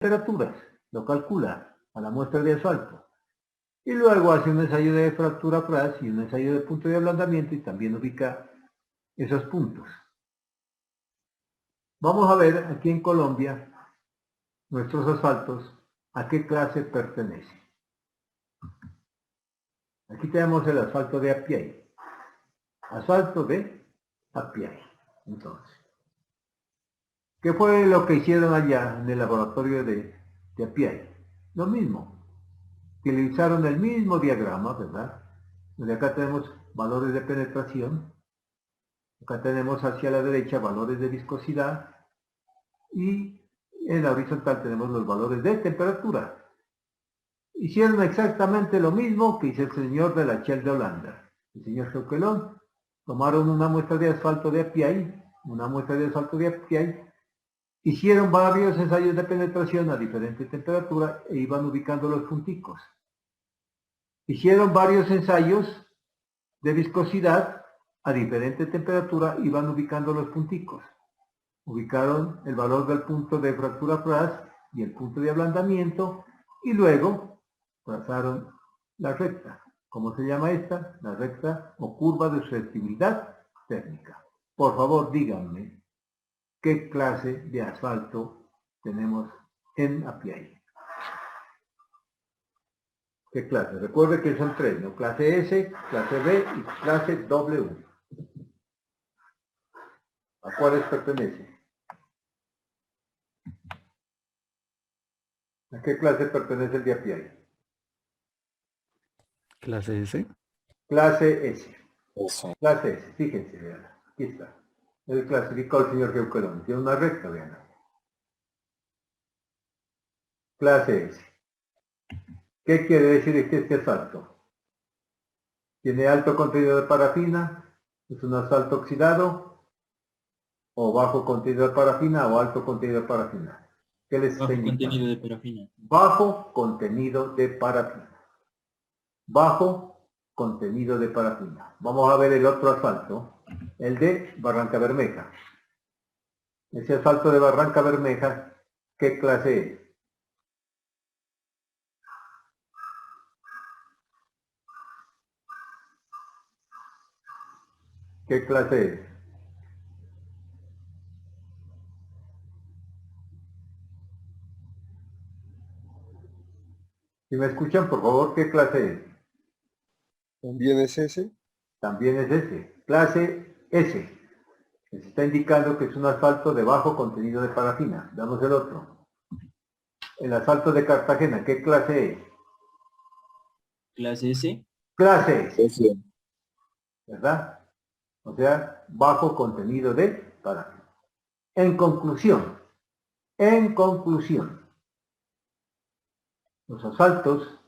temperaturas, lo calcula a la muestra de asfalto. Y luego hace un ensayo de fractura Pras y un ensayo de punto de ablandamiento y también ubica esos puntos. Vamos a ver aquí en Colombia nuestros asfaltos a qué clase pertenece. Aquí tenemos el asfalto de Apiay. Asfalto de Apiay. Entonces, ¿qué fue lo que hicieron allá en el laboratorio de Apiay? Lo mismo. Utilizaron el mismo diagrama, ¿verdad? Donde acá tenemos valores de penetración. Acá tenemos hacia la derecha valores de viscosidad. Y en la horizontal tenemos los valores de temperatura. Hicieron exactamente lo mismo que hizo el señor de la Shell de Holanda. El señor Geukelon tomaron una muestra de asfalto de Apiay, hicieron varios ensayos de penetración a diferente temperatura e iban ubicando los punticos. Hicieron varios ensayos de viscosidad a diferente temperatura, iban ubicando los punticos. Ubicaron el valor del punto de fractura Pras y el punto de ablandamiento y luego trazaron la recta. ¿Cómo se llama esta? La recta o curva de susceptibilidad térmica. Por favor, díganme qué clase de asfalto tenemos en Apiay. ¿Qué clase? Recuerde que son tres, ¿no? Clase S, clase B y clase W. ¿A cuáles pertenece? ¿A qué clase pertenece el de Apiay? Clase S. Clase S. Eso. Clase S, fíjense, vean, aquí está. El clasificó el señor Geukelon, tiene una recta, vean. Clase S. ¿Qué quiere decir que este asfalto? ¿Tiene alto contenido de parafina? ¿Es un asfalto oxidado? ¿O bajo contenido de parafina o alto contenido de parafina? ¿Qué les está indicando? Contenido de parafina. Bajo contenido de parafina. Bajo contenido de parafina. Vamos a ver el otro asfalto, el de Barranca Bermeja. Ese asfalto de Barranca Bermeja, ¿qué clase es? ¿Qué clase es? Si me escuchan, por favor, ¿qué clase es? ¿También es ese? También es ese. Clase S. Se está indicando que es un asfalto de bajo contenido de parafina. Damos el otro. El asfalto de Cartagena, ¿qué clase es? Clase S. Clase S, Ese. ¿verdad? O sea, bajo contenido de parafina. En conclusión, los asfaltos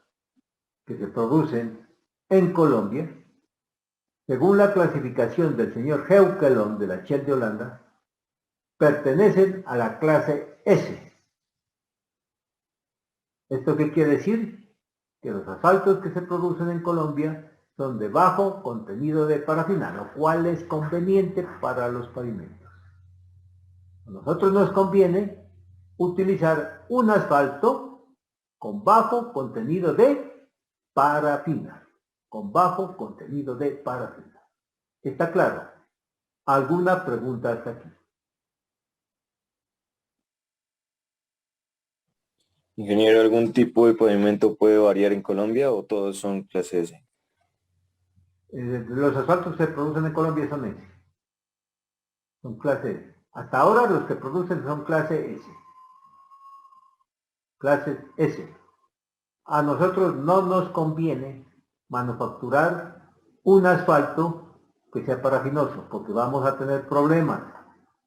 que se producen en Colombia, según la clasificación del señor Geukelon de la Shell de Holanda, pertenecen a la clase S. ¿Esto qué quiere decir? Que los asfaltos que se producen en Colombia son de bajo contenido de parafina, lo cual es conveniente para los pavimentos. A nosotros nos conviene utilizar un asfalto con bajo contenido de parafina. Con bajo contenido de parafina. ¿Está claro? ¿Alguna pregunta hasta aquí? Ingeniero, ¿algún tipo de pavimento puede variar en Colombia o todos son clase S? Los asfaltos que se producen en Colombia son S. Son clase S. Hasta ahora los que producen son clase S. Clase S. A nosotros no nos conviene manufacturar un asfalto que sea parafinoso, porque vamos a tener problemas.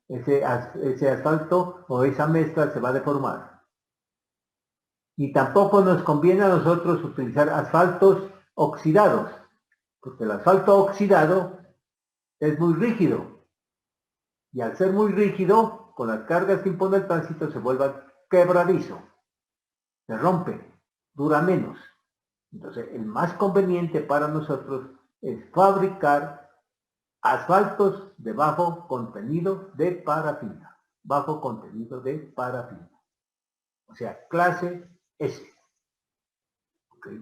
Ese asfalto o esa mezcla se va a deformar. Y tampoco nos conviene a nosotros utilizar asfaltos oxidados, porque el asfalto oxidado es muy rígido. Y al ser muy rígido, con las cargas que impone el tránsito se vuelve quebradizo. Se rompe, dura menos. Entonces, el más conveniente para nosotros es fabricar asfaltos de bajo contenido de parafina. Bajo contenido de parafina. O sea, clase S. ¿Okay?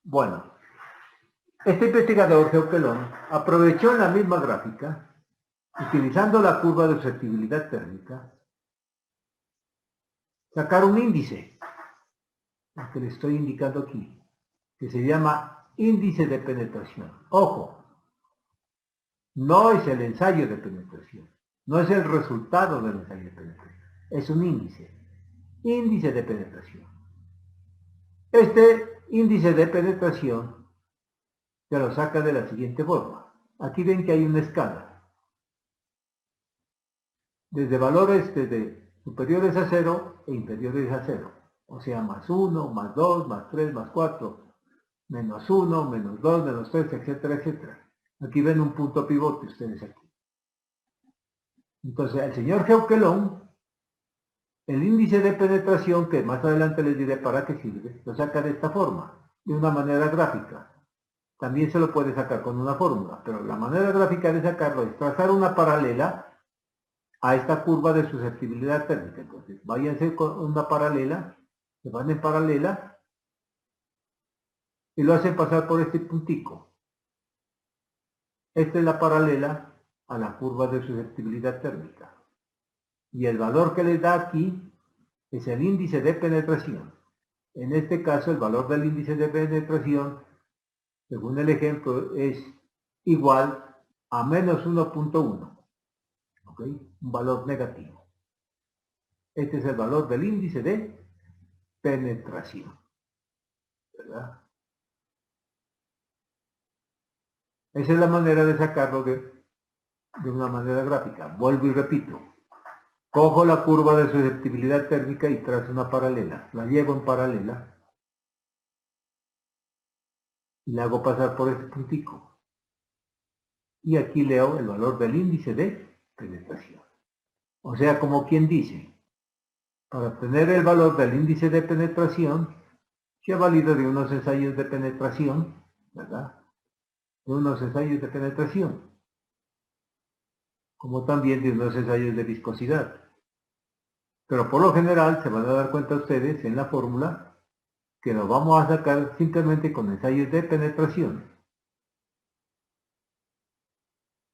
Bueno, este investigador Geoquelón aprovechó en la misma gráfica, utilizando la curva de susceptibilidad térmica, sacar un índice, el que le estoy indicando aquí, que se llama índice de penetración. Ojo, no es el ensayo de penetración, no es el resultado del ensayo de penetración, es un índice de penetración. Este índice de penetración se lo saca de la siguiente forma. Aquí ven que hay una escala, desde valores superiores a 0 e inferiores a 0, o sea, más 1, más 2, más 3, más 4, menos 1, menos 2, menos 3, etcétera, etcétera. Aquí ven un punto pivote ustedes aquí. Entonces, el señor Geoquelón, el índice de penetración, que más adelante les diré para qué sirve, lo saca de esta forma, de una manera gráfica. También se lo puede sacar con una fórmula, pero la manera gráfica de sacarlo es trazar una paralela a esta curva de susceptibilidad térmica. Entonces, váyanse con una paralela, se van en paralela, y lo hacen pasar por este puntico. Esta es la paralela a la curva de susceptibilidad térmica. Y el valor que les da aquí es el índice de penetración. En este caso, el valor del índice de penetración, según el ejemplo, es igual a menos 1.1. ¿Ok? Un valor negativo. Este es el valor del índice de penetración. ¿Verdad? Esa es la manera de sacarlo de una manera gráfica. Vuelvo y repito. Cojo la curva de susceptibilidad térmica y trazo una paralela. La llevo en paralela y la hago pasar por este puntico. Y aquí leo el valor del índice de penetración. O sea, como quien dice, para obtener el valor del índice de penetración, se ha valido de unos ensayos de penetración, ¿verdad? De unos ensayos de penetración, como también de unos ensayos de viscosidad. Pero por lo general se van a dar cuenta ustedes en la fórmula que nos vamos a sacar simplemente con ensayos de penetración.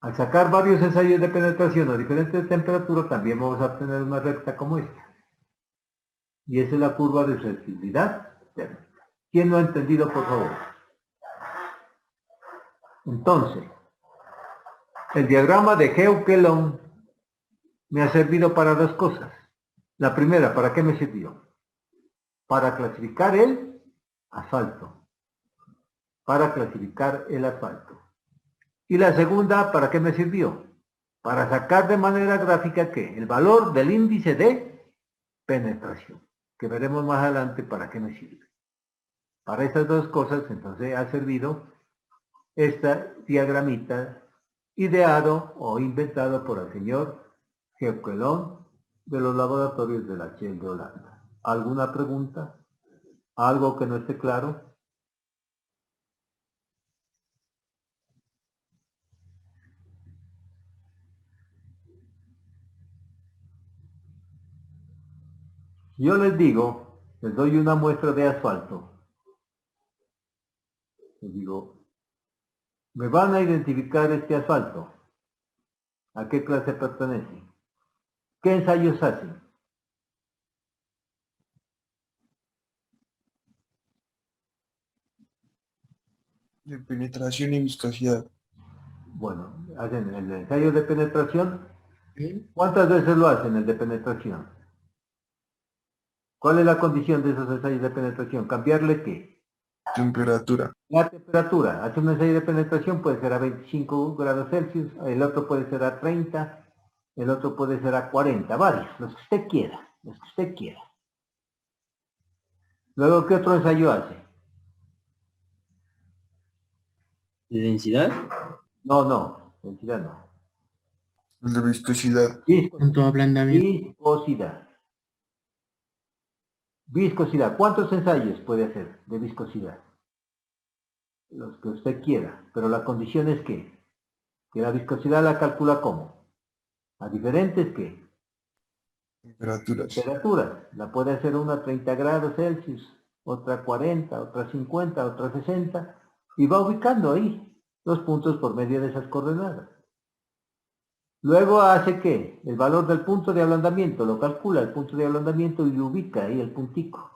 Al sacar varios ensayos de penetración a diferentes temperaturas también vamos a obtener una recta como esta. Y esa es la curva de susceptibilidad térmica. ¿Quién lo ha entendido, por favor? Entonces, el diagrama de Geoquelón me ha servido para dos cosas. La primera, ¿para qué me sirvió? Para clasificar el asfalto. Para clasificar el asfalto. Y la segunda, ¿para qué me sirvió? Para sacar de manera gráfica ¿qué? El valor del índice de penetración, que veremos más adelante para qué me sirve. Para estas dos cosas, entonces, ha servido esta diagramita ideado o inventado por el señor Geoquelón de los laboratorios de la Shell de Holanda. ¿Alguna pregunta? ¿Algo que no esté claro? Yo les digo, les doy una muestra de asfalto. Les digo, me van a identificar este asfalto. ¿A qué clase pertenece? ¿Qué ensayos hacen? De penetración y viscosidad. Bueno, hacen el ensayo de penetración. ¿Sí? ¿Cuántas veces lo hacen el de penetración? ¿Cuál es la condición de esos ensayos de penetración? ¿Cambiarle qué? Temperatura. La temperatura. Hace un ensayo de penetración, puede ser a 25 grados Celsius, el otro puede ser a 30, el otro puede ser a 40, varios, los que usted quiera, los que usted quiera. Luego, ¿qué otro ensayo hace? ¿De densidad? No, densidad no. El de viscosidad. ¿Cuánto ablandamiento? Viscosidad. Viscosidad. ¿Cuántos ensayos puede hacer de viscosidad? Los que usted quiera, pero la condición es que la viscosidad la calcula ¿cómo? ¿A diferentes qué? Temperaturas. Temperatura. La puede hacer una a 30 grados Celsius, otra a 40, otra a 50, otra a 60, y va ubicando ahí los puntos por medio de esas coordenadas. Luego hace que el valor del punto de ablandamiento, lo calcula el punto de ablandamiento y ubica ahí el puntico.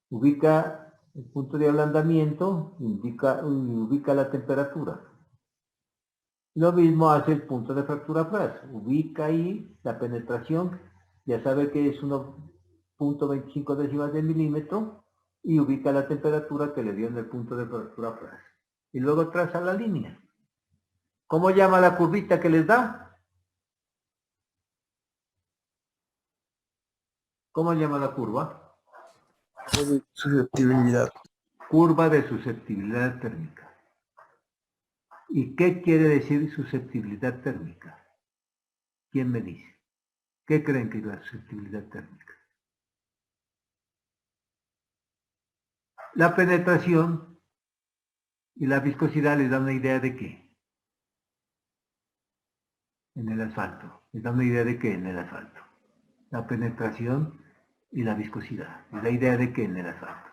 Ubica el punto de ablandamiento y ubica la temperatura. Lo mismo hace el punto de fractura Fras. Ubica ahí la penetración, ya sabe que es 1.25 décimas de milímetro, y ubica la temperatura que le dio en el punto de fractura Fras. Y luego traza la línea. ¿Cómo llama la curvita que les da? ¿Cómo llama la curva? Susceptibilidad. Curva de susceptibilidad térmica. ¿Y qué quiere decir susceptibilidad térmica? ¿Quién me dice? ¿Qué creen que es la susceptibilidad térmica? La penetración y la viscosidad les da una idea de qué. En el asfalto. Les da una idea de qué en el asfalto. La penetración y la viscosidad. Les da idea de qué en el asfalto.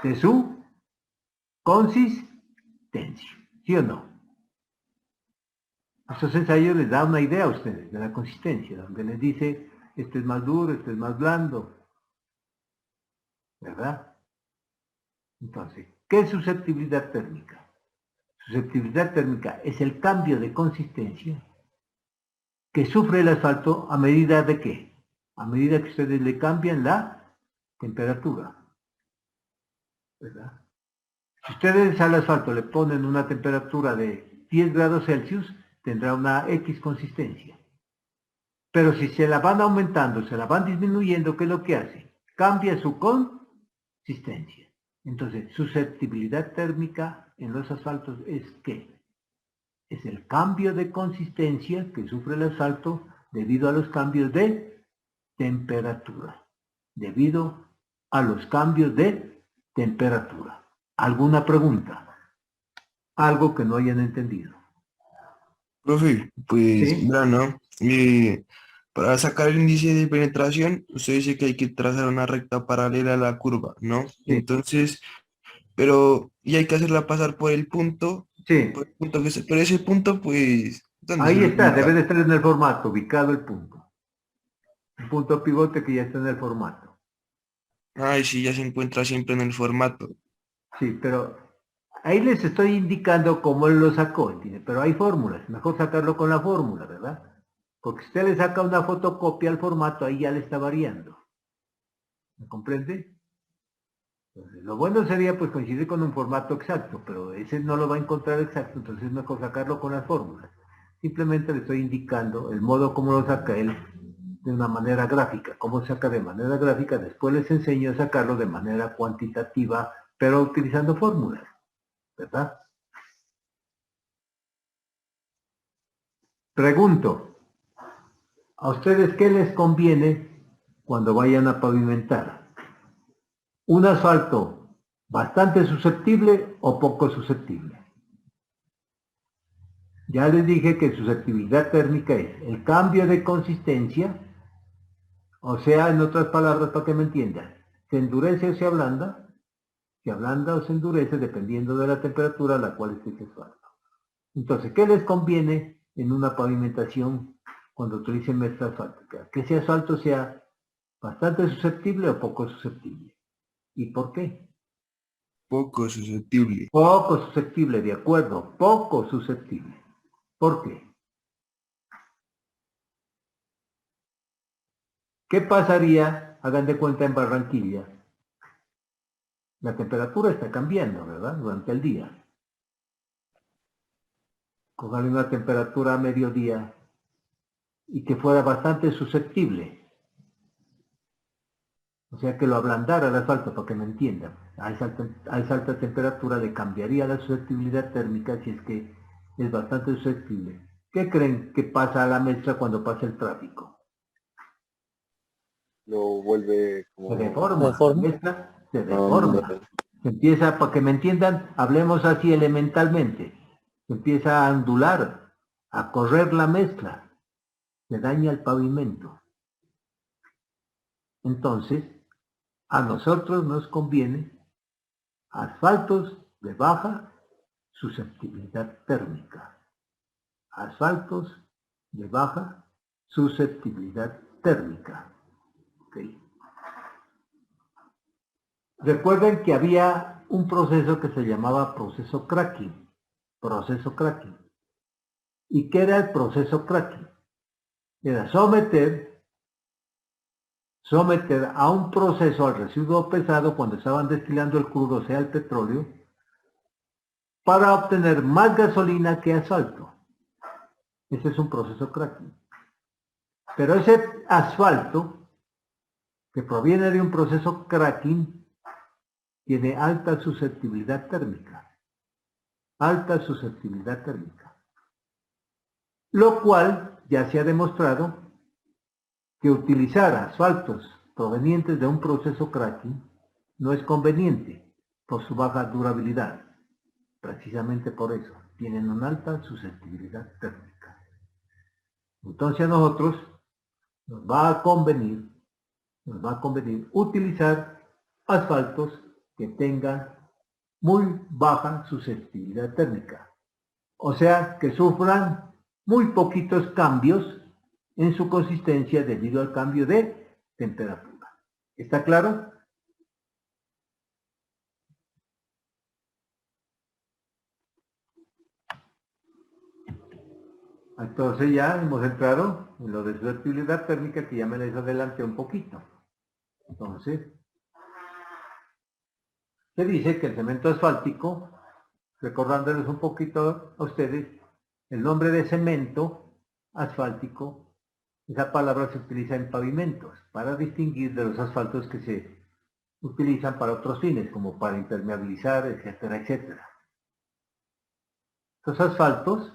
De su consistencia. ¿Sí o no? Estos ensayos les dan una idea a ustedes de la consistencia, donde les dice, esto es más duro, esto es más blando. ¿Verdad? Entonces, ¿qué es susceptibilidad térmica? Susceptibilidad térmica es el cambio de consistencia que sufre el asfalto a medida de qué? A medida que ustedes le cambian la temperatura. ¿Verdad? Si ustedes al asfalto le ponen una temperatura de 10 grados Celsius, tendrá una X consistencia. Pero si se la van aumentando, se la van disminuyendo, ¿qué es lo que hace? Cambia su consistencia. Entonces, susceptibilidad térmica en los asfaltos es ¿qué? Es el cambio de consistencia que sufre el asfalto debido a los cambios de temperatura. Debido a los cambios de temperatura. ¿Alguna pregunta? Algo que no hayan entendido. Profe, pues, ¿Sí? ¿no? Para sacar el índice de penetración, usted dice que hay que trazar una recta paralela a la curva, ¿no? Sí. Entonces, y hay que hacerla pasar por el punto Sí. pero ese punto, pues, ¿dónde se Ahí lo está, debe ubica? de estar en el formato, ubicado el punto. Un punto pivote que ya está en el formato. Ay, sí, ya se encuentra siempre en el formato. Sí, pero ahí les estoy indicando cómo él lo sacó, ¿entiende? Pero hay fórmulas, mejor sacarlo con la fórmula, ¿verdad? Porque si usted le saca una fotocopia al formato, ahí ya le está variando. ¿Me comprende? Entonces, lo bueno sería pues coincidir con un formato exacto, pero ese no lo va a encontrar exacto, entonces es mejor sacarlo con las fórmulas. Simplemente le estoy indicando el modo como lo saca él de una manera gráfica. Cómo saca de manera gráfica, después les enseño a sacarlo de manera cuantitativa, pero utilizando fórmulas, ¿verdad? Pregunto, ¿a ustedes qué les conviene cuando vayan a pavimentar? ¿Un asfalto bastante susceptible o poco susceptible? Ya les dije que susceptibilidad térmica es el cambio de consistencia, o sea, en otras palabras, para que me entiendan, se endurece o se ablanda o se endurece dependiendo de la temperatura a la cual esté el asfalto. Entonces, ¿qué les conviene en una pavimentación cuando utilicen mezcla asfáltica? Que ese asfalto sea bastante susceptible o poco susceptible. ¿Y por qué? Poco susceptible. Poco susceptible, de acuerdo, poco susceptible. ¿Por qué? ¿Qué pasaría, hagan de cuenta, en Barranquilla? La temperatura está cambiando, ¿verdad? Durante el día. Cogerle una temperatura a mediodía y que fuera bastante susceptible. O sea, que lo ablandara el asfalto, para que me entiendan. A esa alta temperatura le cambiaría la susceptibilidad térmica si es que es bastante susceptible. ¿Qué creen que pasa a la mezcla cuando pasa el tráfico? Lo vuelve Se como... deforma, la mezcla se deforma. Se empieza, para que me entiendan, hablemos así elementalmente. Se empieza a ondular, a correr la mezcla. Se daña el pavimento. Entonces, a nosotros nos conviene asfaltos de baja susceptibilidad térmica. Asfaltos de baja susceptibilidad térmica. ¿Okay? Recuerden que había un proceso que se llamaba proceso cracking. Proceso cracking. ¿Y qué era el proceso cracking? Era someter a un proceso al residuo pesado cuando estaban destilando el crudo, o sea, el petróleo, para obtener más gasolina que asfalto. Ese es un proceso cracking. Pero ese asfalto, que proviene de un proceso cracking, tiene alta susceptibilidad térmica. Alta susceptibilidad térmica. Lo cual ya se ha demostrado que utilizar asfaltos provenientes de un proceso cracking no es conveniente por su baja durabilidad. Precisamente por eso, tienen una alta susceptibilidad térmica. Entonces a nosotros nos va a convenir utilizar asfaltos que tengan muy baja susceptibilidad térmica. O sea, que sufran muy poquitos cambios en su consistencia debido al cambio de temperatura. ¿Está claro? Entonces ya hemos entrado en lo de susceptibilidad térmica, que ya me les adelanté un poquito. Entonces, se dice que el cemento asfáltico, recordándoles un poquito a ustedes, el nombre de cemento asfáltico, esa palabra se utiliza en pavimentos para distinguir de los asfaltos que se utilizan para otros fines, como para impermeabilizar, etcétera, etcétera. Los asfaltos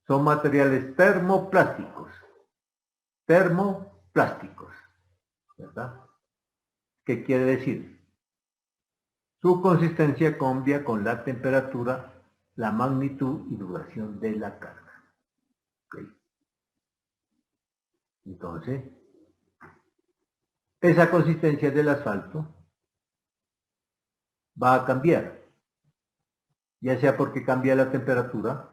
son materiales termoplásticos, ¿verdad? ¿Qué quiere decir? Su consistencia cambia con la temperatura, la magnitud y duración de la carga. ¿Okay? Entonces, esa consistencia del asfalto va a cambiar, ya sea porque cambia la temperatura,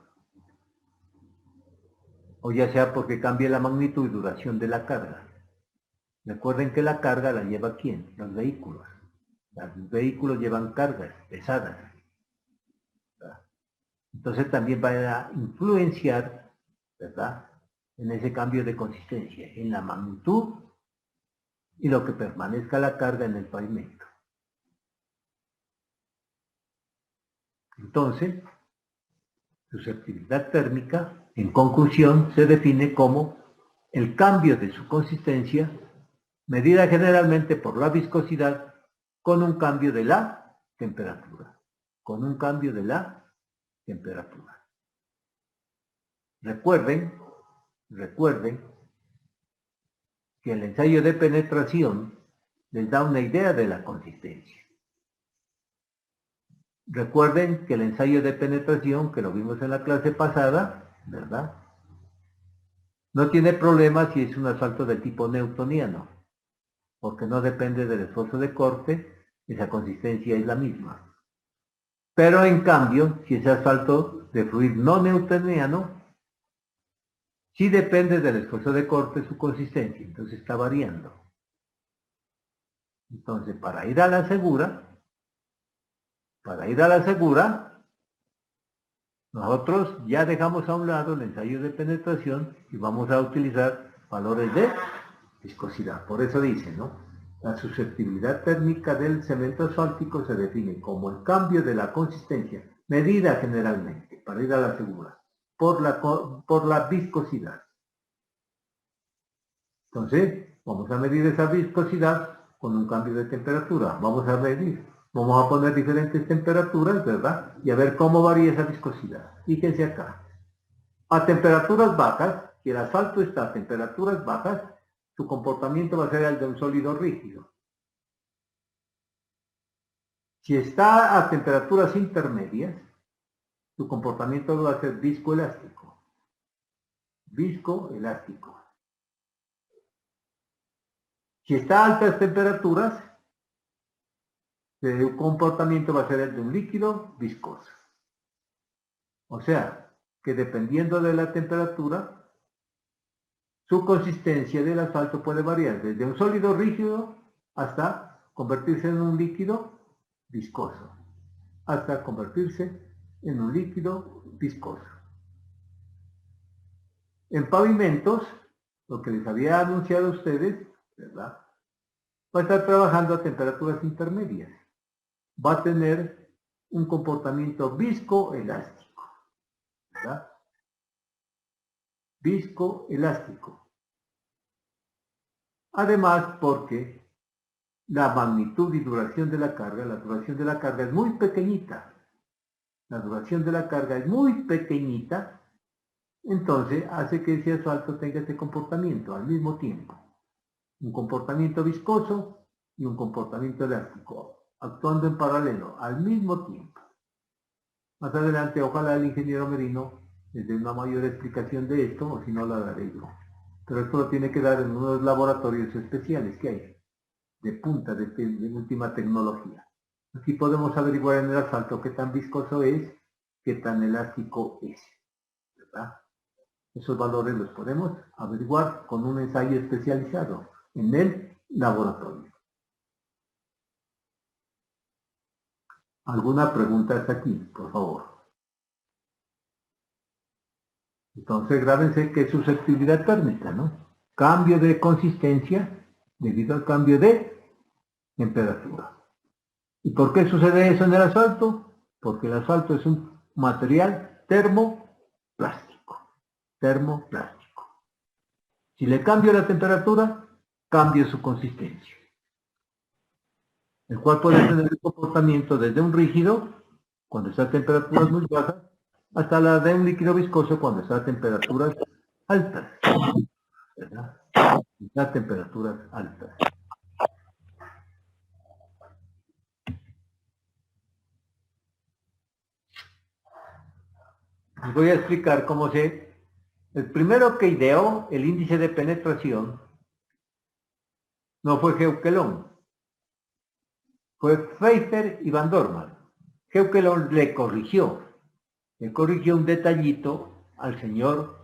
o ya sea porque cambia la magnitud y duración de la carga. Recuerden que la carga la lleva ¿quién? Los vehículos. Los vehículos llevan cargas pesadas. Entonces también va a influenciar, ¿verdad?, en ese cambio de consistencia, en la magnitud y lo que permanezca la carga en el pavimento. Entonces, susceptibilidad térmica, en conclusión, se define como el cambio de su consistencia, medida generalmente por la viscosidad, con un cambio de la temperatura. Con un cambio de la temperatura. Recuerden que el ensayo de penetración les da una idea de la consistencia. Recuerden que el ensayo de penetración, que lo vimos en la clase pasada, ¿verdad?, no tiene problema si es un asfalto de tipo newtoniano, porque no depende del esfuerzo de corte, esa consistencia es la misma. Pero en cambio, si es asfalto de fluir no newtoniano, sí depende del esfuerzo de corte su consistencia, entonces está variando. Entonces, para ir a la segura, nosotros ya dejamos a un lado el ensayo de penetración y vamos a utilizar valores de viscosidad. Por eso dice, ¿no?, la susceptibilidad térmica del cemento asfáltico se define como el cambio de la consistencia, medida generalmente, para ir a la segura, por la viscosidad. Entonces, vamos a medir esa viscosidad con un cambio de temperatura. Vamos a poner diferentes temperaturas, ¿verdad?, y a ver cómo varía esa viscosidad. Fíjense acá. A temperaturas bajas, si el asfalto está a temperaturas bajas, su comportamiento va a ser el de un sólido rígido. Si está a temperaturas intermedias, su comportamiento va a ser viscoelástico. Viscoelástico. Si está a altas temperaturas, el comportamiento va a ser el de un líquido viscoso. O sea, que dependiendo de la temperatura, su consistencia del asfalto puede variar desde un sólido rígido hasta convertirse en un líquido viscoso, hasta convertirse en un líquido viscoso. En pavimentos, lo que les había anunciado a ustedes, ¿verdad?, va a estar trabajando a temperaturas intermedias. Va a tener un comportamiento viscoelástico, ¿verdad? Viscoelástico. Además, porque la magnitud y duración de la carga es muy pequeñita. La duración de la carga es muy pequeñita, entonces hace que ese asfalto tenga este comportamiento al mismo tiempo. Un comportamiento viscoso y un comportamiento elástico, actuando en paralelo, al mismo tiempo. Más adelante, ojalá el ingeniero Merino les dé una mayor explicación de esto, o si no la daré yo. Pero esto lo tiene que dar en unos laboratorios especiales que hay, de punta, de última tecnología. Aquí podemos averiguar en el asfalto qué tan viscoso es, qué tan elástico es, ¿verdad? Esos valores los podemos averiguar con un ensayo especializado en el laboratorio. ¿Alguna pregunta hasta aquí, por favor? Entonces, grábense que es susceptibilidad térmica, ¿no? Cambio de consistencia debido al cambio de temperatura. ¿Y por qué sucede eso en el asfalto? Porque el asfalto es un material termoplástico. Termoplástico. Si le cambio la temperatura, cambia su consistencia, el cual puede tener el comportamiento desde un rígido, cuando está a temperaturas muy bajas, hasta la de un líquido viscoso cuando está a temperaturas altas, ¿verdad? Está a temperaturas altas. Les voy a explicar cómo el primero que ideó el índice de penetración no fue Geukelon, fue Pfeiffer y Van Dorman. Geukelon le corrigió un detallito al señor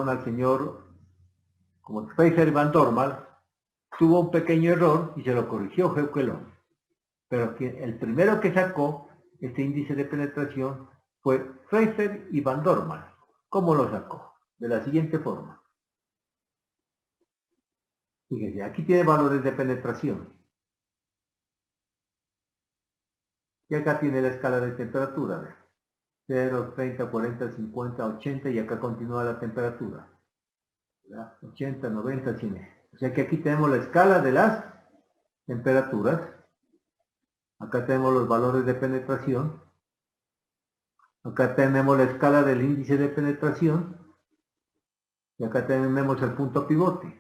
al señor, como Pfeiffer y Van Dorman, tuvo un pequeño error y se lo corrigió Geukelon. Pero el primero que sacó este índice de penetración fue Pfeiffer y Van Dorman. ¿Cómo lo sacó? De la siguiente forma. Fíjense, aquí tiene valores de penetración. Y acá tiene la escala de temperatura. 0, 30, 40, 50, 80 y acá continúa la temperatura. 80, 90, 100. O sea que aquí tenemos la escala de las temperaturas. Acá tenemos los valores de penetración. Acá tenemos la escala del índice de penetración. Y acá tenemos el punto pivote.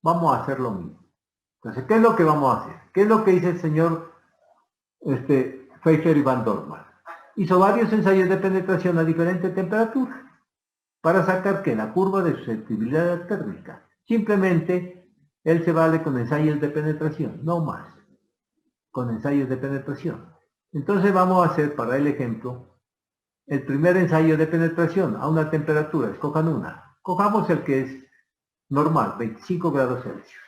Vamos a hacer lo mismo. Entonces, ¿qué es lo que vamos a hacer? ¿Qué es lo que dice el señor Pfeiffer y Van Dorman? Hizo varios ensayos de penetración a diferentes temperaturas para sacar que la curva de susceptibilidad térmica. Simplemente él se vale con ensayos de penetración, no más. Con ensayos de penetración. Entonces vamos a hacer para el ejemplo el primer ensayo de penetración a una temperatura. Escojan una. Cojamos el que es normal, 25 grados Celsius.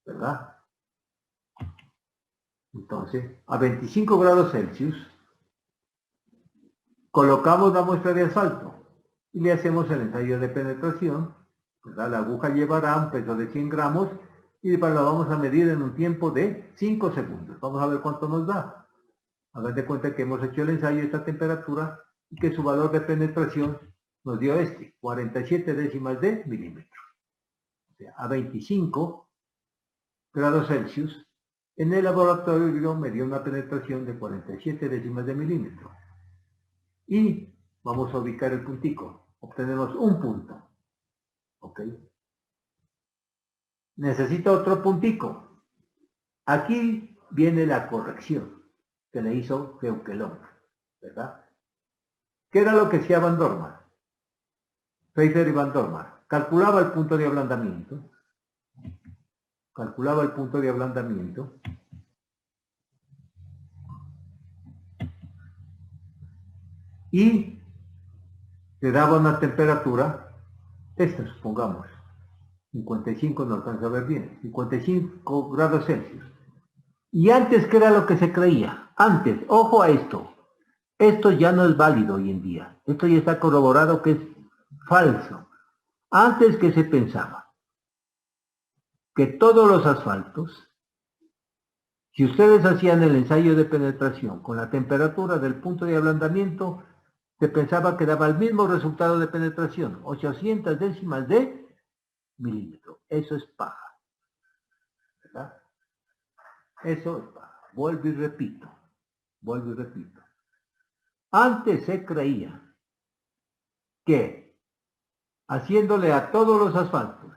¿Verdad? Entonces, a 25 grados Celsius, colocamos la muestra de asfalto y le hacemos el ensayo de penetración. ¿Verdad? La aguja llevará un peso de 100 gramos y la vamos a medir en un tiempo de 5 segundos. Vamos a ver cuánto nos da. Hagan de cuenta que hemos hecho el ensayo a esta temperatura y que su valor de penetración nos dio 47 décimas de milímetro. O sea, a 25 grados Celsius, en el laboratorio me dio una penetración de 47 décimas de milímetro. Y vamos a ubicar el puntico. Obtenemos un punto. ¿Ok? Necesito otro puntico. Aquí viene la corrección que le hizo Geukelon, ¿verdad? ¿Qué era lo que hacía Van Dorman? Pfeiffer y Van Dorman. calculaba el punto de ablandamiento, y le daba una temperatura, esta supongamos, 55, no alcanza a ver bien, 55 grados Celsius. Y antes, ¿qué era lo que se creía? Antes, ojo a esto, esto ya no es válido hoy en día, esto ya está corroborado que es falso. Antes, que se pensaba que todos los asfaltos, si ustedes hacían el ensayo de penetración con la temperatura del punto de ablandamiento, se pensaba que daba el mismo resultado de penetración, 800 décimas de milímetro. Eso es paja, ¿verdad? Eso es paja. Vuelvo y repito. Antes se creía que haciéndole a todos los asfaltos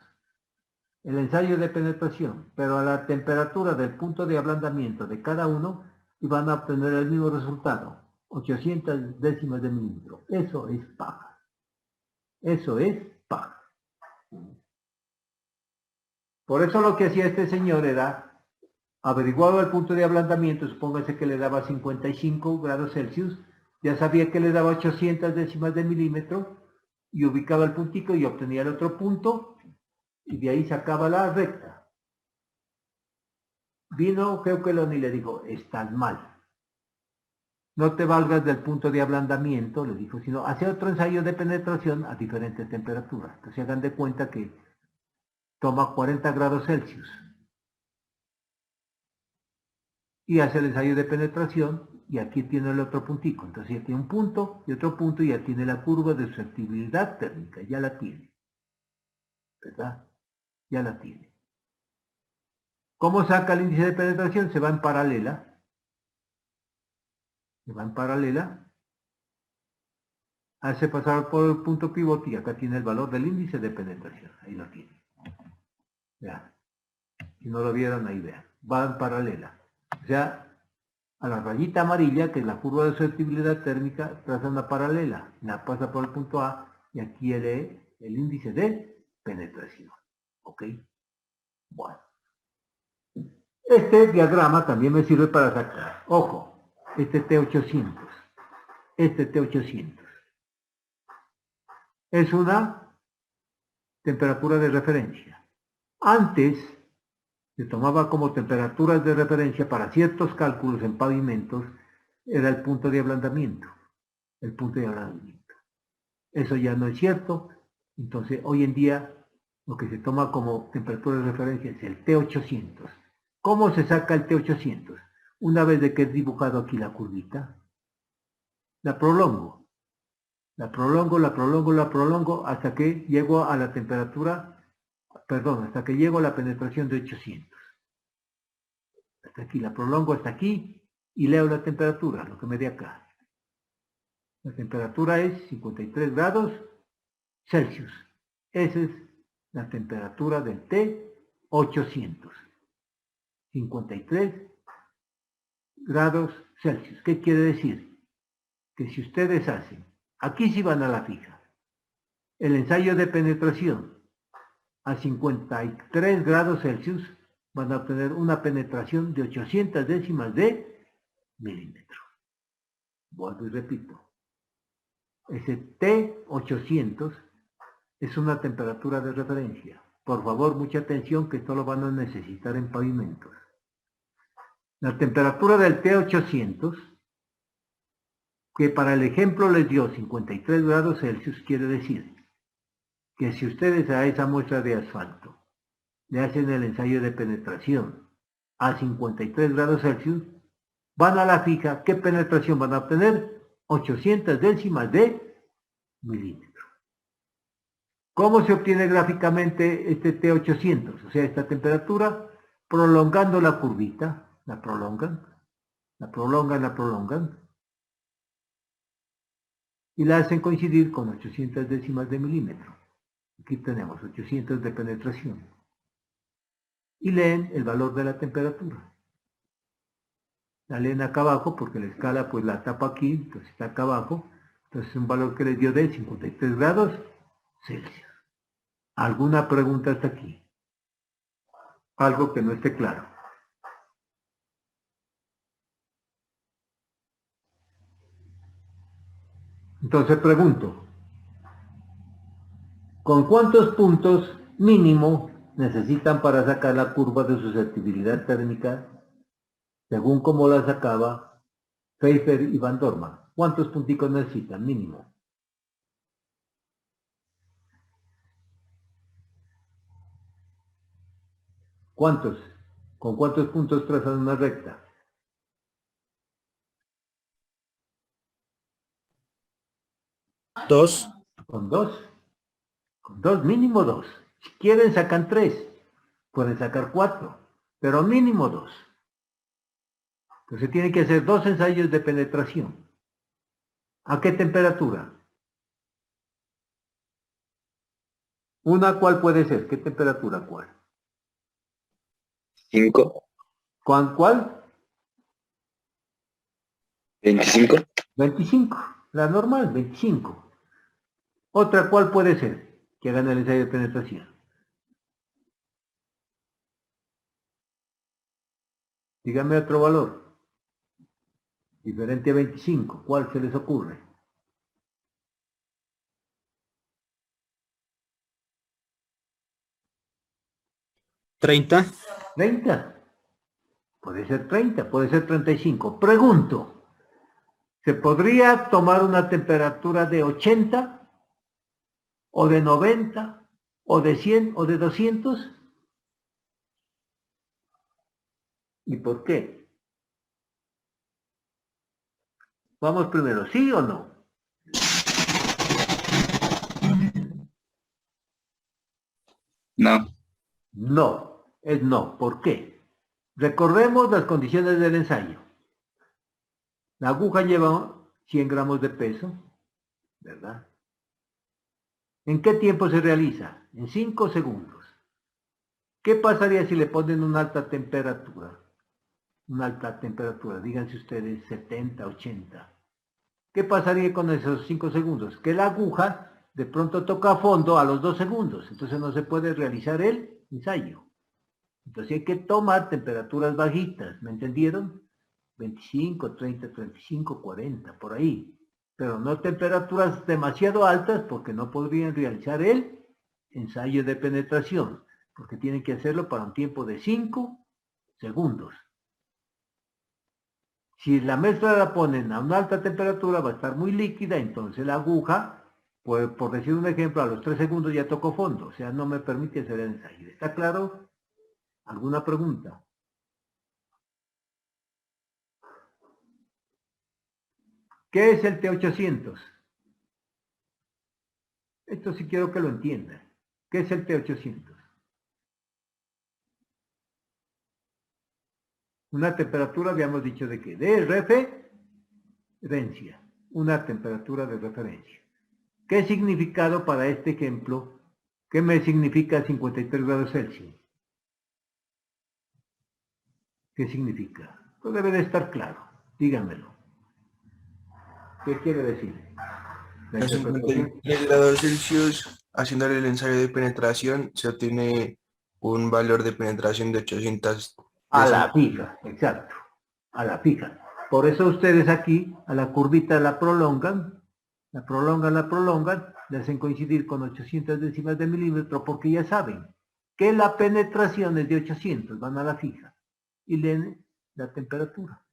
el ensayo de penetración, pero a la temperatura del punto de ablandamiento de cada uno, iban a obtener el mismo resultado, 800 décimas de milímetro. Eso es paja. Eso es paja. Por eso lo que hacía este señor era, averiguaba el punto de ablandamiento, supóngase que le daba 55 grados Celsius, ya sabía que le daba 800 décimas de milímetro, y ubicaba el puntico y obtenía el otro punto, y de ahí sacaba la recta. Vino Keukelon y le dijo, estás mal. No te valgas del punto de ablandamiento, le dijo, sino hace otro ensayo de penetración a diferentes temperaturas. Entonces hagan de cuenta que toma 40 grados Celsius. Y hace el ensayo de penetración, y aquí tiene el otro puntico. Entonces ya tiene un punto y otro punto, y ya tiene la curva de susceptibilidad térmica, ya la tiene. ¿Verdad? Ya la tiene. ¿Cómo saca el índice de penetración? Se va en paralela. Hace pasar por el punto pivote y acá tiene el valor del índice de penetración. Ahí lo tiene. Vean. Si no lo vieron, ahí vean. Va en paralela. O sea, a la rayita amarilla, que es la curva de susceptibilidad térmica, traza una paralela. La pasa por el punto A y aquí el índice de penetración. ¿Ok? Bueno. Este diagrama también me sirve para sacar. Ojo, este T800. Es una temperatura de referencia. Antes se tomaba como temperaturas de referencia para ciertos cálculos en pavimentos, era el punto de ablandamiento. Eso ya no es cierto. Entonces, hoy en día, lo que se toma como temperatura de referencia es el T800. ¿Cómo se saca el T800? Una vez de que he dibujado aquí la curvita, la prolongo hasta que llego a la temperatura, hasta que llego a la penetración de 800. Hasta aquí, la prolongo hasta aquí y leo la temperatura, lo que me dé acá. La temperatura es 53 grados Celsius. Esa es la temperatura del T800. 53 grados Celsius. ¿Qué quiere decir? Que si ustedes hacen, aquí sí van a la fija, el ensayo de penetración a 53 grados Celsius, van a obtener una penetración de 800 décimas de milímetro. Vuelvo y repito. Ese T800 es una temperatura de referencia. Por favor, mucha atención, que esto lo van a necesitar en pavimentos. La temperatura del T800, que para el ejemplo les dio 53 grados Celsius, quiere decir que si ustedes a esa muestra de asfalto le hacen el ensayo de penetración a 53 grados Celsius, van a la fija, ¿qué penetración van a obtener? 800 décimas de milímetro. ¿Cómo se obtiene gráficamente este T800? O sea, esta temperatura, prolongando la curvita, la prolongan, y la hacen coincidir con 800 décimas de milímetro. Aquí tenemos 800 de penetración. Y leen el valor de la temperatura. La leen acá abajo porque la escala pues la tapa aquí, entonces está acá abajo. Entonces es un valor que les dio de 53 grados Celsius. ¿Alguna pregunta hasta aquí? Algo que no esté claro. Entonces pregunto, ¿con cuántos puntos mínimo necesitan para sacar la curva de susceptibilidad térmica según como la sacaba Pfeiffer y Van Dorman? ¿Cuántos punticos necesitan mínimo? ¿Cuántos? ¿Con cuántos puntos trazan una recta? Dos. Con dos. Con dos, mínimo dos. Si quieren sacan tres. Pueden sacar cuatro. Pero mínimo dos. Entonces tiene que hacer dos ensayos de penetración. ¿A qué temperatura? Una, ¿cuál puede ser? ¿Qué temperatura cuál? 5, ¿Cuál? 25, 25. La normal, 25. Otra, ¿cuál puede ser? Que hagan el ensayo de penetración. Díganme otro valor. Diferente a 25. ¿Cuál se les ocurre? 30. 30. Puede ser 30, puede ser 35. Pregunto, ¿se podría tomar una temperatura de 80 o de 90 o de 100 o de 200? ¿Y por qué? Vamos primero, ¿sí o no? no, No, es no. ¿Por qué? Recordemos las condiciones del ensayo. La aguja lleva 100 gramos de peso, ¿verdad? ¿En qué tiempo se realiza? En 5 segundos. ¿Qué pasaría si le ponen una alta temperatura? Una alta temperatura, díganse ustedes 70, 80. ¿Qué pasaría con esos 5 segundos? Que la aguja de pronto toca fondo a los 2 segundos, entonces no se puede realizar el ensayo. Entonces hay que tomar temperaturas bajitas, ¿me entendieron? 25, 30, 35, 40, por ahí. Pero no temperaturas demasiado altas porque no podrían realizar el ensayo de penetración, porque tienen que hacerlo para un tiempo de 5 segundos. Si la mezcla la ponen a una alta temperatura va a estar muy líquida, entonces la aguja, pues, por decir un ejemplo, a los 3 segundos ya tocó fondo, o sea, no me permite hacer el ensayo. ¿Está claro? ¿Alguna pregunta? ¿Qué es el T800? Esto sí quiero que lo entiendan. ¿Qué es el T800? Una temperatura, habíamos dicho de qué, de referencia. Una temperatura de referencia. ¿Qué significado para este ejemplo? ¿Qué me significa 53 grados Celsius? ¿Qué significa? Pues debe de estar claro. Díganmelo. ¿Qué quiere decir? La A interpretación 53 grados Celsius, haciéndole el ensayo de penetración, se obtiene un valor de penetración de 800 a la décimas. fija, exacto. A la fija. Por eso ustedes aquí a la curvita la prolongan, le hacen coincidir con 800 décimas de milímetro porque ya saben que la penetración es de 800, van a la fija y leen la temperatura.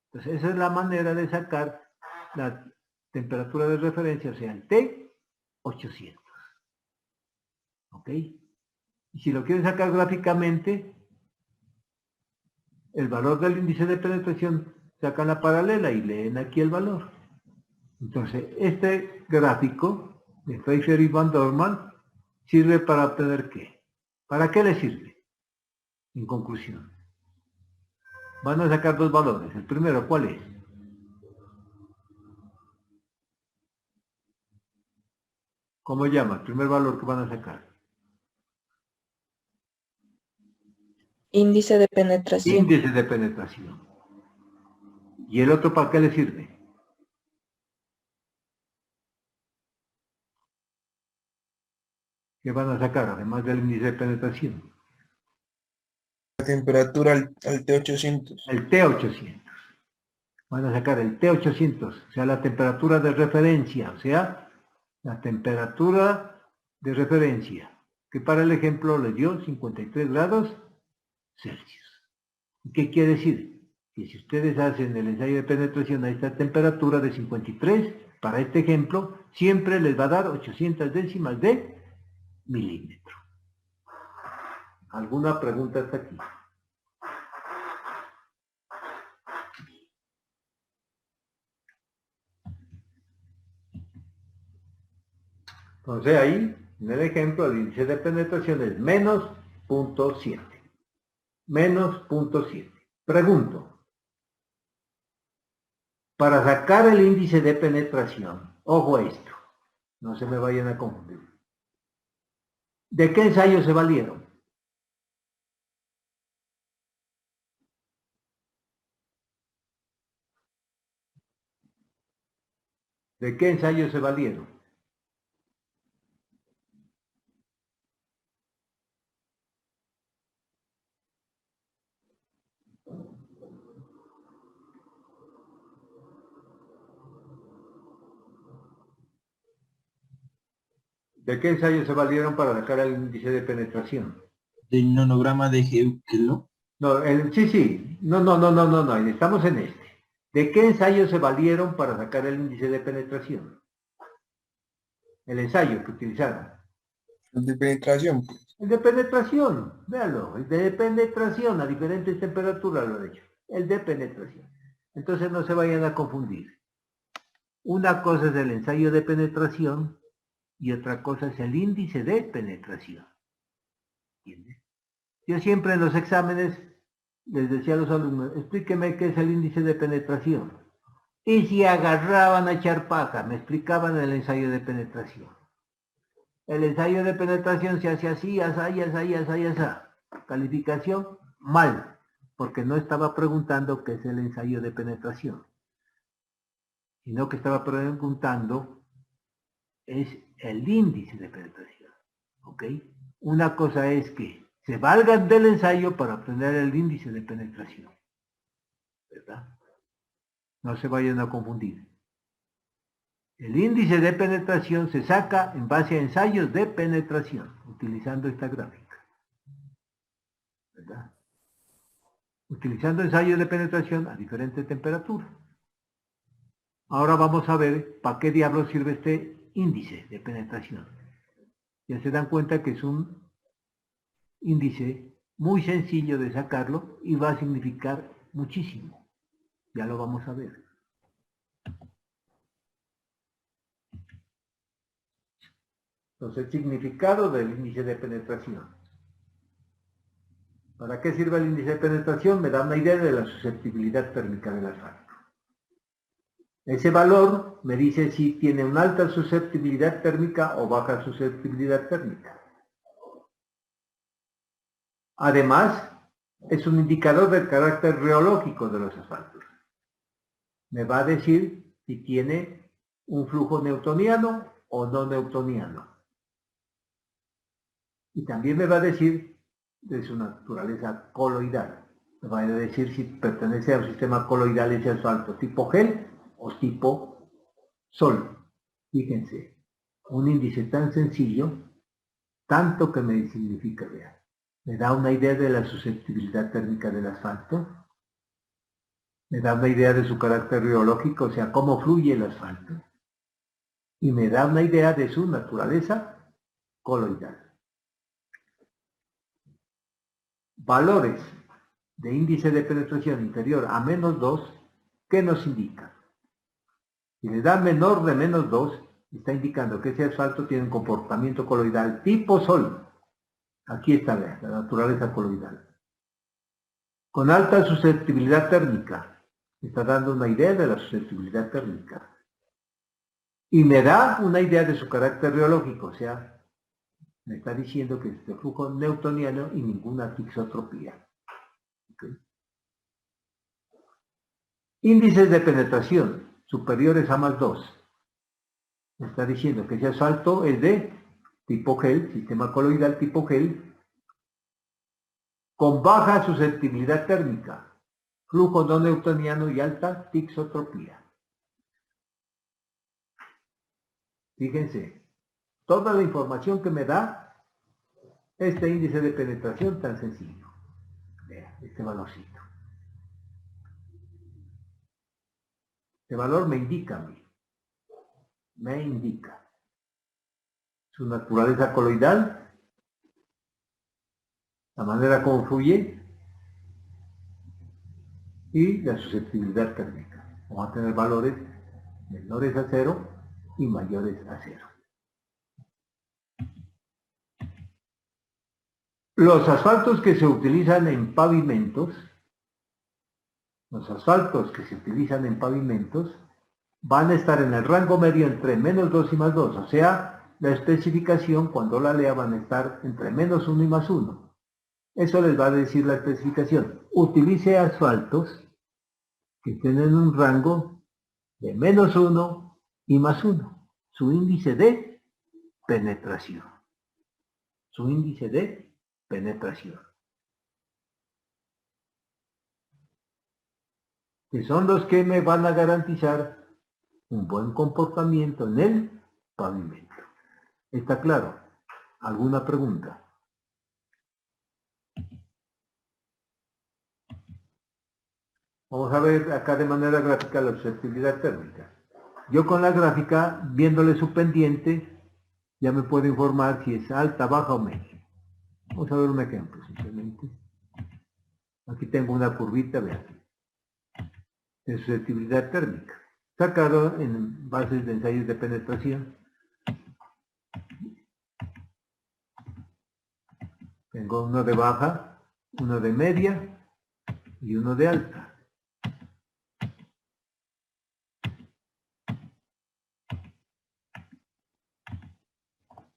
Entonces esa es la manera de sacar la temperatura de referencia, o sea, el T800. ¿Ok? Y si lo quieren sacar gráficamente, el valor del índice de penetración, sacan la paralela y leen aquí el valor. Entonces, este gráfico de Pfeiffer y Van Dorman sirve para obtener ¿qué? ¿Para qué le sirve? En conclusión, van a sacar dos valores. El primero, ¿cuál es? ¿Cómo llama? El primer valor que van a sacar. Índice de penetración. Índice de penetración. ¿Y el otro para qué le sirve? ¿Qué van a sacar además del índice de penetración? La temperatura al T800. El T800. Van a sacar el T800, o sea, la temperatura de referencia, o sea, la temperatura de referencia, que para el ejemplo le dio 53 grados Celsius. ¿Qué quiere decir? Que si ustedes hacen el ensayo de penetración a esta temperatura de 53, para este ejemplo, siempre les va a dar 800 décimas de milímetro. ¿Alguna pregunta hasta aquí? Entonces ahí, en el ejemplo, el índice de penetración es menos 0.7. Menos 0.7. Pregunto, para sacar el índice de penetración, ojo a esto, no se me vayan a confundir. ¿De qué ensayo se valieron? ¿De qué ensayo se valieron? ¿De qué ensayo se valieron para sacar el índice de penetración? Del nonograma de Heukelö. No, sí. No, estamos en este. ¿De qué ensayo se valieron para sacar el índice de penetración? El ensayo que utilizaron. El de penetración, pues. El de penetración, véanlo, el de penetración a diferentes temperaturas lo he hecho. El de penetración. Entonces no se vayan a confundir. Una cosa es el ensayo de penetración y otra cosa es el índice de penetración. ¿Entiendes? Yo siempre en los exámenes les decía a los alumnos, explíqueme qué es el índice de penetración. Y si agarraban a echar paja, me explicaban el ensayo de penetración. El ensayo de penetración se hace así, así. Calificación, mal, porque no estaba preguntando qué es el ensayo de penetración, sino que estaba preguntando es el índice de penetración, ¿ok? Una cosa es que se valgan del ensayo para obtener el índice de penetración, ¿verdad? No se vayan a confundir. El índice de penetración se saca en base a ensayos de penetración, utilizando esta gráfica, ¿verdad? Utilizando ensayos de penetración a diferentes temperaturas. Ahora vamos a ver para qué diablos sirve este índice de penetración. Ya se dan cuenta que es un índice muy sencillo de sacarlo y va a significar muchísimo. Ya lo vamos a ver. Entonces, el significado del índice de penetración. ¿Para qué sirve el índice de penetración? Me da una idea de la susceptibilidad térmica del asfalto. Ese valor me dice si tiene una alta susceptibilidad térmica o baja susceptibilidad térmica. Además, es un indicador del carácter reológico de los asfaltos. Me va a decir si tiene un flujo newtoniano o no newtoniano. Y también me va a decir de su naturaleza coloidal. Me va a decir si pertenece a un sistema coloidal ese asfalto tipo gel o tipo sol. Fíjense, un índice tan sencillo, tanto que me significa, vean. Me da una idea de la susceptibilidad térmica del asfalto, me da una idea de su carácter reológico, o sea, cómo fluye el asfalto, y me da una idea de su naturaleza coloidal. Valores de índice de penetración inferior a -2, ¿qué nos indica? Si le da menor de -2, está indicando que ese asfalto tiene un comportamiento coloidal tipo sol. Aquí está, la naturaleza coloidal. Con alta susceptibilidad térmica, está dando una idea de la susceptibilidad térmica. Y me da una idea de su carácter reológico, o sea, me está diciendo que es de flujo newtoniano y ninguna tixotropía. ¿Okay? Índices de penetración superiores a +2. Me está diciendo que ese asfalto es de tipo gel, sistema coloidal tipo gel, con baja susceptibilidad térmica, flujo no newtoniano y alta tixotropía. Fíjense, toda la información que me da este índice de penetración tan sencillo. Vean, este valorcito. Este valor me indica a mí. Me indica su naturaleza coloidal, la manera como fluye y la susceptibilidad térmica. Vamos a tener valores menores a 0 y mayores a 0. Los asfaltos que se utilizan en pavimentos, van a estar en el rango medio entre -2 y +2, o sea, la especificación cuando la lea van a estar entre -1 y +1. Eso les va a decir la especificación. Utilice asfaltos que tienen un rango de -1 y +1. Su índice de penetración. Su índice de penetración. Que son los que me van a garantizar un buen comportamiento en el pavimento. ¿Está claro? ¿Alguna pregunta? Vamos a ver acá de manera gráfica la susceptibilidad térmica. Yo con la gráfica, viéndole su pendiente, ya me puedo informar si es alta, baja o media. Vamos a ver un ejemplo simplemente. Aquí tengo una curvita, vean, de susceptibilidad térmica, sacado en bases de ensayos de penetración. Tengo uno de baja, uno de media y uno de alta.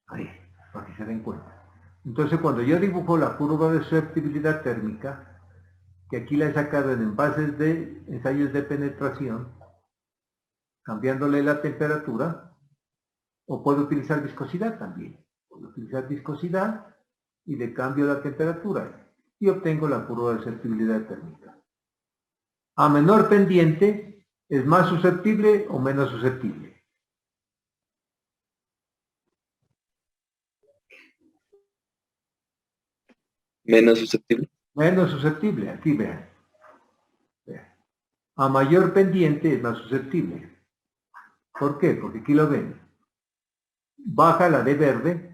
Ahí, para que se den cuenta. Entonces, cuando yo dibujo la curva de susceptibilidad térmica, que aquí la he sacado en envases de ensayos de penetración, cambiándole la temperatura, o puedo utilizar viscosidad también. Puedo utilizar viscosidad y le cambio la temperatura y obtengo la curva de susceptibilidad térmica. A menor pendiente, ¿es más susceptible o menos susceptible? Menos susceptible. Menos susceptible, aquí vean. A mayor pendiente es más susceptible. ¿Por qué? Porque aquí lo ven. Baja la de verde.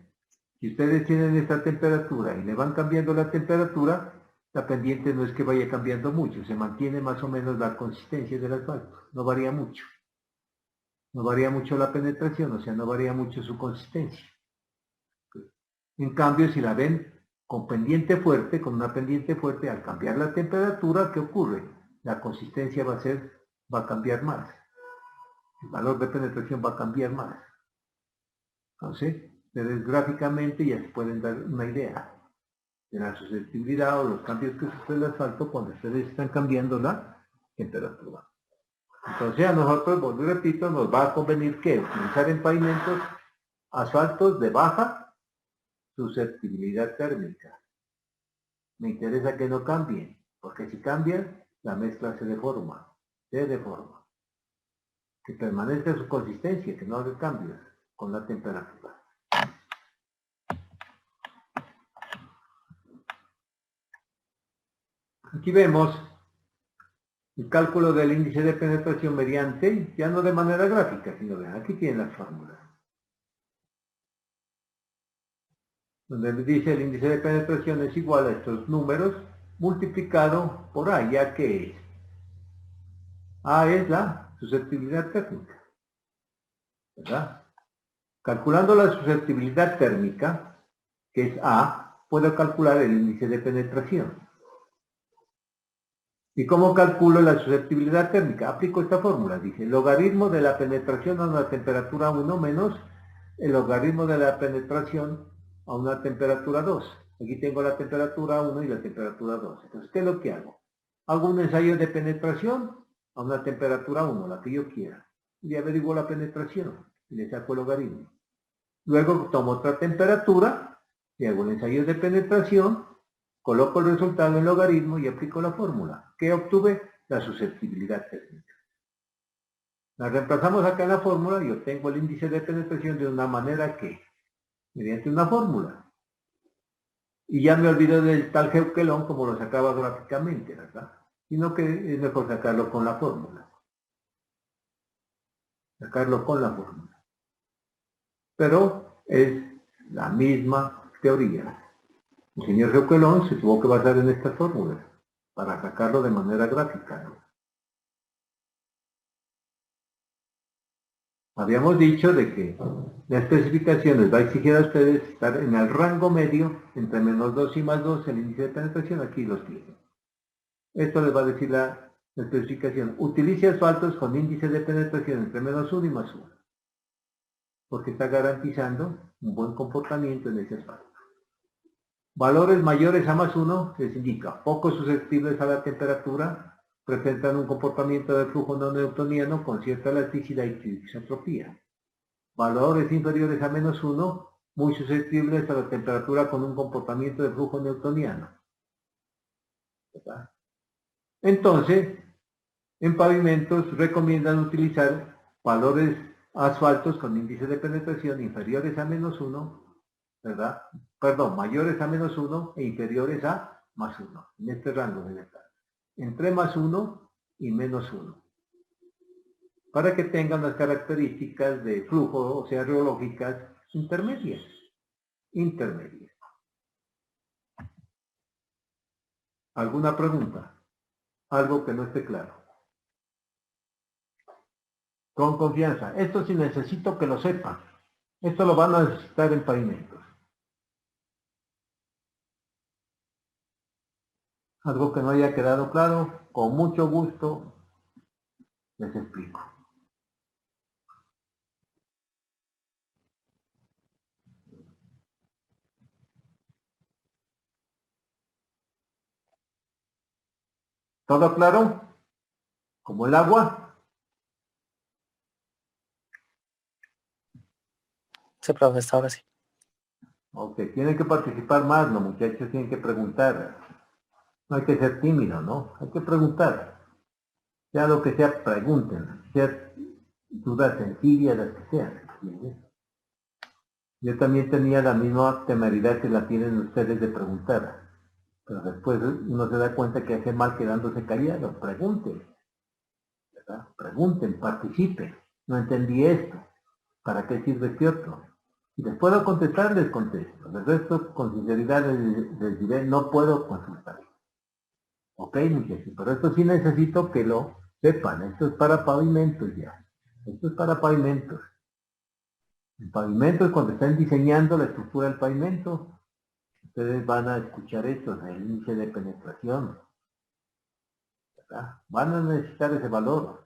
Si ustedes tienen esta temperatura y le van cambiando la temperatura, la pendiente no es que vaya cambiando mucho, se mantiene más o menos la consistencia del asfalto, no varía mucho. No varía mucho la penetración, o sea, no varía mucho su consistencia. En cambio, si la ven con pendiente fuerte, con una pendiente fuerte, al cambiar la temperatura, ¿qué ocurre? La consistencia va a cambiar más. El valor de penetración va a cambiar más. Entonces, ustedes gráficamente ya se pueden dar una idea de la susceptibilidad o los cambios que sufre el asfalto cuando ustedes están cambiando la temperatura. Entonces a nosotros, vuelvo y repito, nos va a convenir que utilizar en pavimentos asfaltos de baja susceptibilidad térmica. Me interesa que no cambien, porque si cambian, la mezcla se deforma. Que permanezca su consistencia, que no haga cambios con la temperatura. Aquí vemos el cálculo del índice de penetración mediante, ya no de manera gráfica, sino vean, aquí tienen las fórmulas. Donde dice el índice de penetración es igual a estos números multiplicado por A, ya que es. A es la susceptibilidad térmica, ¿verdad? Calculando la susceptibilidad térmica, que es A, puedo calcular el índice de penetración. ¿Y cómo calculo la susceptibilidad térmica? Aplico esta fórmula, dice, el logaritmo de la penetración a una temperatura 1 menos el logaritmo de la penetración a una temperatura 2. Aquí tengo la temperatura 1 y la temperatura 2. Entonces, ¿qué es lo que hago? Hago un ensayo de penetración a una temperatura 1, la que yo quiera. Y averiguo la penetración y le saco el logaritmo. Luego tomo otra temperatura y hago el ensayo de penetración, coloco el resultado en el logaritmo y aplico la fórmula. ¿Qué obtuve? La susceptibilidad térmica. La reemplazamos acá en la fórmula y obtengo el índice de penetración de una manera que, mediante una fórmula. Y ya me olvido del tal Geukelón como lo sacaba gráficamente, ¿verdad? Sino que es mejor sacarlo con la fórmula. Sacarlo con la fórmula. Pero es la misma teoría. El señor Geukelón se tuvo que basar en estas fórmulas para sacarlo de manera gráfica, ¿no? Habíamos dicho de que la especificación les va a exigir a ustedes estar en el rango medio entre -2 y +2, el índice de penetración, aquí los tienen. Esto les va a decir la especificación. Utilice asfaltos con índice de penetración entre -1 y +1, porque está garantizando un buen comportamiento en ese asfalto. Valores mayores a +1 les indica poco susceptibles a la temperatura, presentan un comportamiento de flujo no newtoniano con cierta elasticidad y isotropía. Valores inferiores a -1, muy susceptibles a la temperatura con un comportamiento de flujo newtoniano. ¿Verdad? Entonces, en pavimentos recomiendan utilizar valores asfaltos con índice de penetración inferiores a -1, ¿verdad? Perdón, mayores a -1 e inferiores a +1, en este rango de estar. Entre +1 y -1, para que tengan las características de flujo, o sea, reológicas intermedias. ¿Alguna pregunta? Algo que no esté claro. Con confianza. Esto sí necesito que lo sepan. Esto lo van a necesitar en pavimentos. Algo que no haya quedado claro, con mucho gusto les explico. ¿Todo claro? ¿Como el agua? Sí, profe, está ahora sí. Ok, tienen que participar más, los muchachos tienen que preguntar. No hay que ser tímido, ¿no? Hay que preguntar. Sea lo que sea, pregunten. Sea dudas sencillas, las que sean. ¿Entiendes? Yo también tenía la misma temeridad que la tienen ustedes de preguntar. Pero después uno se da cuenta que hace mal quedándose callado. Pregunten. ¿Verdad? Pregunten, participen. No entendí esto. ¿Para qué sirve este otro? Si les puedo contestar, les contesto. El resto, con sinceridad, les diré, no puedo consultar. Ok, muchachos, pero esto sí necesito que lo sepan. Esto es para pavimentos ya. Esto es para pavimentos. En pavimentos, cuando estén diseñando la estructura del pavimento, ustedes van a escuchar esto, el índice de penetración. ¿Verdad? Van a necesitar ese valor.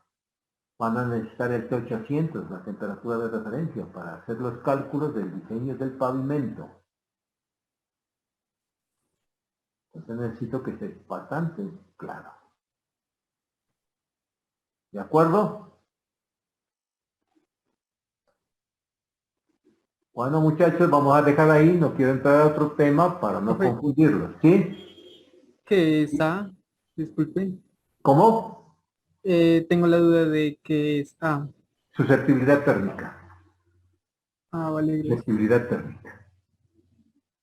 Van a necesitar el T800, la temperatura de referencia, para hacer los cálculos del diseño del pavimento. Entonces necesito que esté bastante claro. ¿De acuerdo? Bueno, muchachos, vamos a dejar ahí. No quiero entrar a otro tema para no Profe. confundirlos. ¿Sí? ¿Qué es A? Disculpen. ¿Cómo? Tengo la duda de qué es A. Susceptibilidad térmica. Ah, vale, gracias. Susceptibilidad térmica.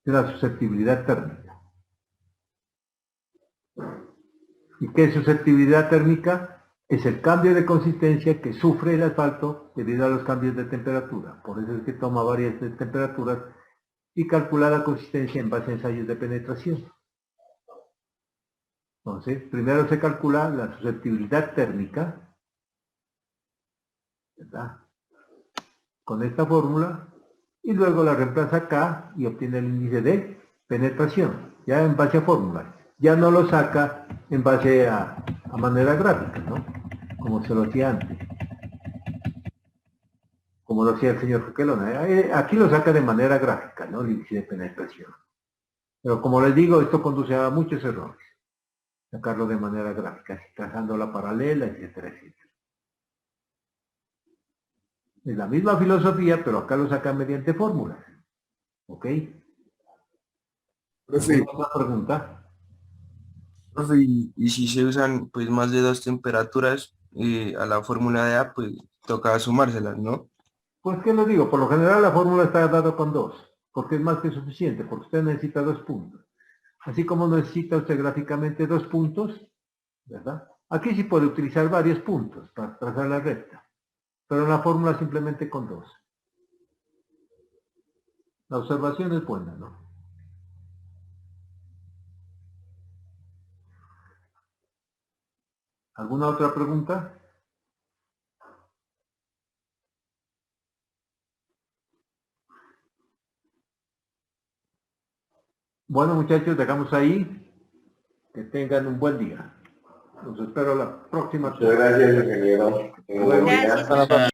Es la susceptibilidad térmica. ¿Y qué es susceptibilidad térmica? Es el cambio de consistencia que sufre el asfalto debido a los cambios de temperatura. Por eso es que toma varias temperaturas y calcula la consistencia en base a ensayos de penetración. Entonces, primero se calcula la susceptibilidad térmica, ¿verdad? Con esta fórmula, y luego la reemplaza acá y obtiene el índice de penetración, ya en base a fórmulas. Ya no lo saca en base a manera gráfica, ¿no? Como se lo hacía antes. Como lo hacía el señor Fuquelón. Aquí lo saca de manera gráfica, ¿no? El índice de penetración. Pero como les digo, esto conduce a muchos errores. Sacarlo de manera gráfica, trazando la paralela, etcétera, etcétera. Es la misma filosofía, pero acá lo sacan mediante fórmulas. ¿Ok? Profe, ¿Alguna otra pregunta? profe, y si se usan pues más de dos temperaturas a la fórmula de A, pues toca sumárselas, ¿no? Pues, ¿qué les digo? Por lo general la fórmula está dada con 2, porque es más que suficiente, porque usted necesita 2 puntos. Así como necesita usted gráficamente 2 puntos, ¿verdad? Aquí sí puede utilizar varios puntos para trazar la recta, pero en la fórmula simplemente con 2. La observación es buena, ¿no? ¿Alguna otra pregunta? Bueno, muchachos, dejamos ahí. Que tengan un buen día. Los espero la próxima. Muchas gracias, ingeniero. Que tenga un buen día. Bueno, profe.